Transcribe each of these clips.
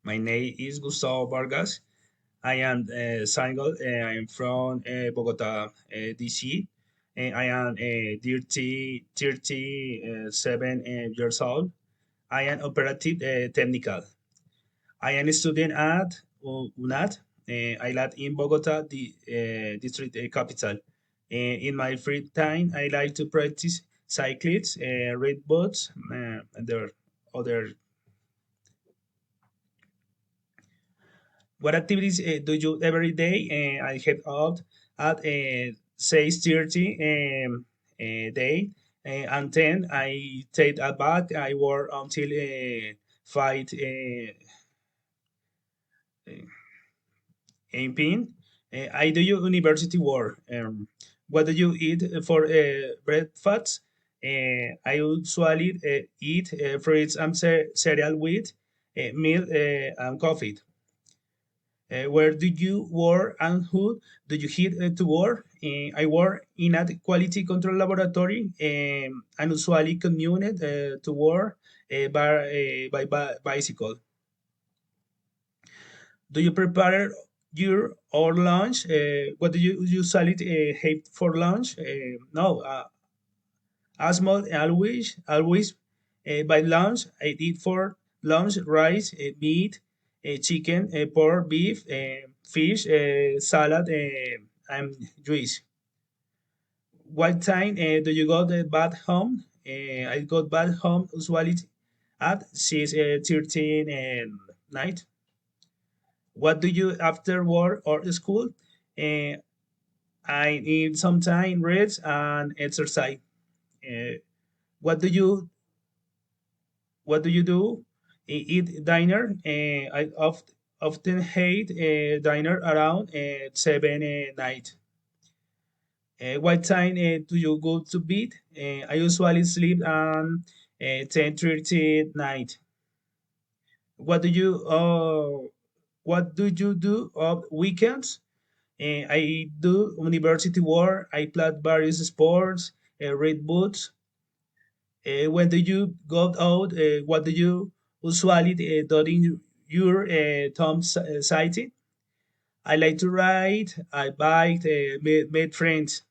My name is Gustavo Vargas. I am single. I am from Bogota, DC. I am 37 years old. I am operative technical. I am a student at UNAD. I live in Bogota, the district capital. In my free time, I like to practice cyclists, read books, and there are other. What activities do you every day? I head out at 6:30 day, and then I take a bath. I work until 5 p.m. I do your university work. What do you eat for breakfast? I usually eat fruits and cereal with milk and coffee. Where do you work and who do you hit to work? I work in a quality control laboratory and usually commute to work by bicycle. Do you prepare your or lunch? What do you usually have for lunch? No, as much always by lunch I eat for lunch rice, meat, chicken, pork, beef, fish, salad, and juice. What time do you go back home? I got back home usually at 6:13 night. What do you after work or school? Uh, I need some time rest and exercise. Uh, what do you what do you do? Eat dinner. Often hate dinner around 7 night. What time do you go to bed? I usually sleep at 10:30 night. What do you what do you do on weekends? I do university work. I play various sports, read books. When do you go out? What do you usually during your time sighting? I like to ride. I bike. Meet friends.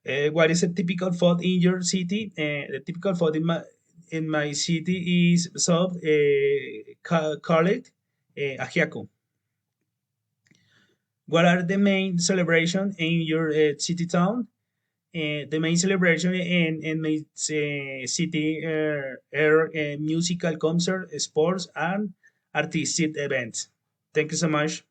What is a typical food in your city? The typical food in my city is soup, called ajiaco. What are the main celebration in your city town? The main celebration in my city are musical concert, sports, and artistic events. Thank you so much.